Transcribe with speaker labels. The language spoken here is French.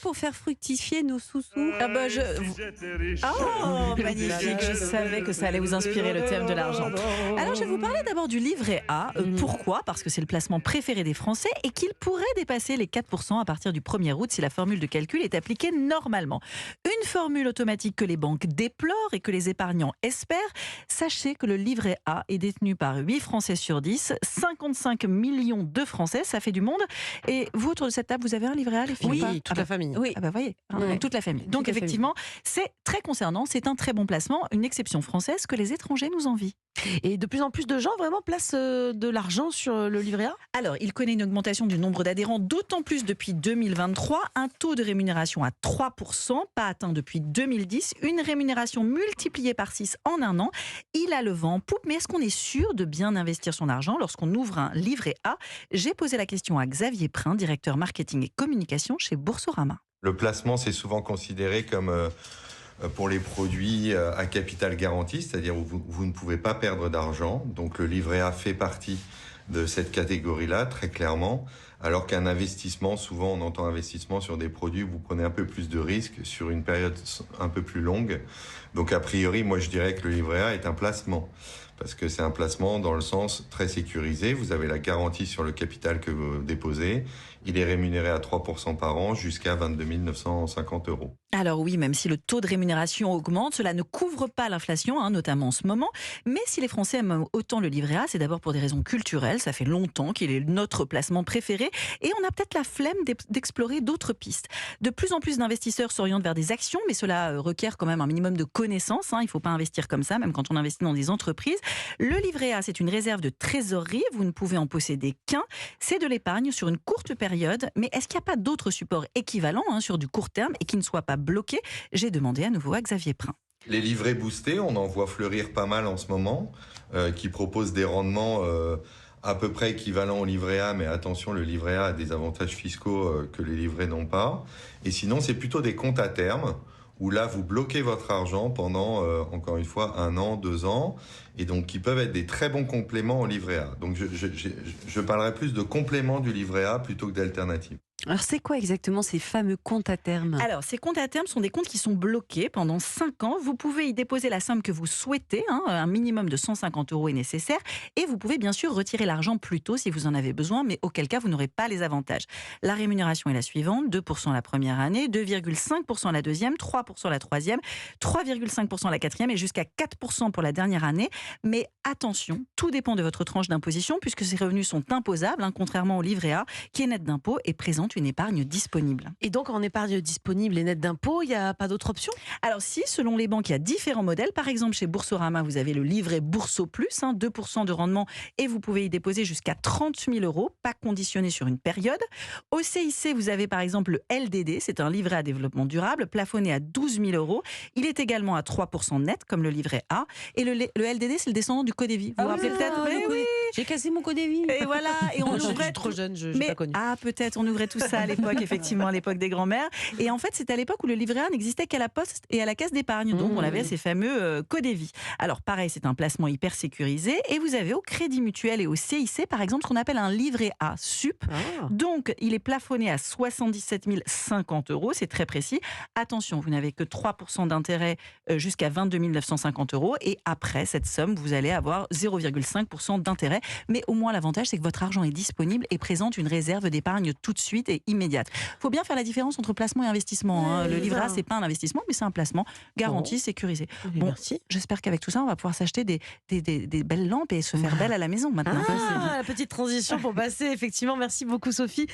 Speaker 1: pour faire fructifier nos sous-sous.
Speaker 2: Ah bah Oh, magnifique, je savais que ça allait vous inspirer le thème de l'argent. Alors je vais vous parler d'abord du livret A. Pourquoi ? Parce que c'est le placement préféré des Français et qu'il pourrait dépasser les 4% à partir du 1er août si la formule de calcul est appliquée normalement. Une formule automatique que les banques déplorent et que les épargnants espèrent. Sachez que le livret A est détenu par 8 Français sur 10, 55 millions de Français, ça fait du monde. Et vous, autour de cette table, vous avez un livret A, les filles ?
Speaker 1: Oui,
Speaker 2: ou pas
Speaker 1: toute la famille. Oui.
Speaker 2: Ah bah voyez,
Speaker 1: Ouais.
Speaker 2: donc toute la famille. Donc
Speaker 1: Toute la
Speaker 2: effectivement, c'est très concernant, c'est un très bon placement, une exception française que les étrangers nous envient.
Speaker 1: Et de plus en plus de gens vraiment placent de l'argent sur le livret A.
Speaker 2: Alors, il connaît une augmentation du nombre d'adhérents, d'autant plus depuis 2023, un taux de rémunération à 3%, pas atteint depuis 2010, une rémunération multipliée par 6 en un an. Il a le vent en poupe, mais est-ce qu'on est sûr de bien investir son argent lorsqu'on ouvre un livret A ? J'ai posé la question à Xavier Prin, directeur marketing et communication chez Boursorama.
Speaker 3: Le placement, c'est souvent considéré comme pour les produits à capital garanti, c'est-à-dire où vous ne pouvez pas perdre d'argent. Donc le livret A fait partie de cette catégorie-là, très clairement. Alors qu'un investissement, souvent on entend investissement sur des produits où vous prenez un peu plus de risques sur une période un peu plus longue. Donc a priori, moi je dirais que le livret A est un placement. Parce que c'est un placement dans le sens très sécurisé. Vous avez la garantie sur le capital que vous déposez. Il est rémunéré à 3% par an jusqu'à 22 950 €.
Speaker 2: Alors oui, même si le taux de rémunération augmente, cela ne couvre pas l'inflation, notamment en ce moment. Mais si les Français aiment autant le livret A, c'est d'abord pour des raisons culturelles. Ça fait longtemps qu'il est notre placement préféré. Et on a peut-être la flemme d'explorer d'autres pistes. De plus en plus d'investisseurs s'orientent vers des actions, mais cela requiert quand même un minimum de connaissances. Il ne faut pas investir comme ça, même quand on investit dans des entreprises. Le livret A, c'est une réserve de trésorerie. Vous ne pouvez en posséder qu'un. C'est de l'épargne sur une courte période. Mais est-ce qu'il n'y a pas d'autres supports équivalents sur du court terme et qui ne soient pas bloqués ? J'ai demandé à nouveau à Xavier Prin.
Speaker 3: Les livrets boostés, on en voit fleurir pas mal en ce moment, qui proposent des rendements à peu près équivalents au livret A, mais attention, le livret A a des avantages fiscaux que les livrets n'ont pas. Et sinon, c'est plutôt des comptes à terme, où là, vous bloquez votre argent pendant, encore une fois, 1 an, 2 ans, et donc qui peuvent être des très bons compléments au livret A. Donc je parlerai plus de compléments du livret A plutôt que d'alternatives.
Speaker 1: Alors c'est quoi exactement ces fameux comptes à terme ?
Speaker 2: Alors, ces comptes à terme sont des comptes qui sont bloqués pendant 5 ans. Vous pouvez y déposer la somme que vous souhaitez, un minimum de 150 € est nécessaire. Et vous pouvez bien sûr retirer l'argent plus tôt si vous en avez besoin, mais auquel cas vous n'aurez pas les avantages. La rémunération est la suivante, 2% la première année, 2,5% la deuxième, 3% la troisième, 3,5% la quatrième et jusqu'à 4% pour la dernière année. Mais attention, tout dépend de votre tranche d'imposition puisque ces revenus sont imposables, contrairement au livret A qui est net d'impôt et présente une épargne disponible.
Speaker 1: Et donc en épargne disponible et nette d'impôt, il n'y a pas d'autre option ?
Speaker 2: Alors si, selon les banques, il y a différents modèles. Par exemple, chez Boursorama, vous avez le livret Bourso Plus, 2% de rendement et vous pouvez y déposer jusqu'à 30 000 €, pas conditionné sur une période. Au CIC, vous avez par exemple le LDD, c'est un livret à développement durable, plafonné à 12 000 €. Il est également à 3% net, comme le livret A. Et le LDD, c'est le descendant du Codévi. Vous vous rappelez peut-être ? Mais oui.
Speaker 1: J'ai cassé mon Codévi.
Speaker 2: Et voilà, et on
Speaker 1: Je
Speaker 2: ouvrait
Speaker 1: suis trop jeune, je n'ai
Speaker 2: mais
Speaker 1: pas connu.
Speaker 2: peut-être, on ouvrait tout ça à l'époque, effectivement, à l'époque des grands-mères. Et en fait, c'était à l'époque où le livret A n'existait qu'à la poste et à la caisse d'épargne. Donc, on avait ces fameux Codévi. Alors, pareil, c'est un placement hyper sécurisé. Et vous avez au Crédit Mutuel et au CIC, par exemple, ce qu'on appelle un livret A sup. Donc, il est plafonné à 77 050 €. C'est très précis. Attention, vous n'avez que 3% d'intérêt jusqu'à 22 950 €. Et après cette somme, vous allez avoir 0,5% d'intérêt. Mais au moins, l'avantage, c'est que votre argent est disponible et présente une réserve d'épargne tout de suite et immédiate. Il faut bien faire la différence entre placement et investissement. Le livret A, c'est pas un investissement, mais c'est un placement garanti, sécurisé. Bon,
Speaker 1: merci.
Speaker 2: j'espère qu'avec tout ça, on va pouvoir s'acheter des belles lampes et se faire belle à la maison maintenant.
Speaker 1: La petite transition pour passer, effectivement. Merci beaucoup, Sophie.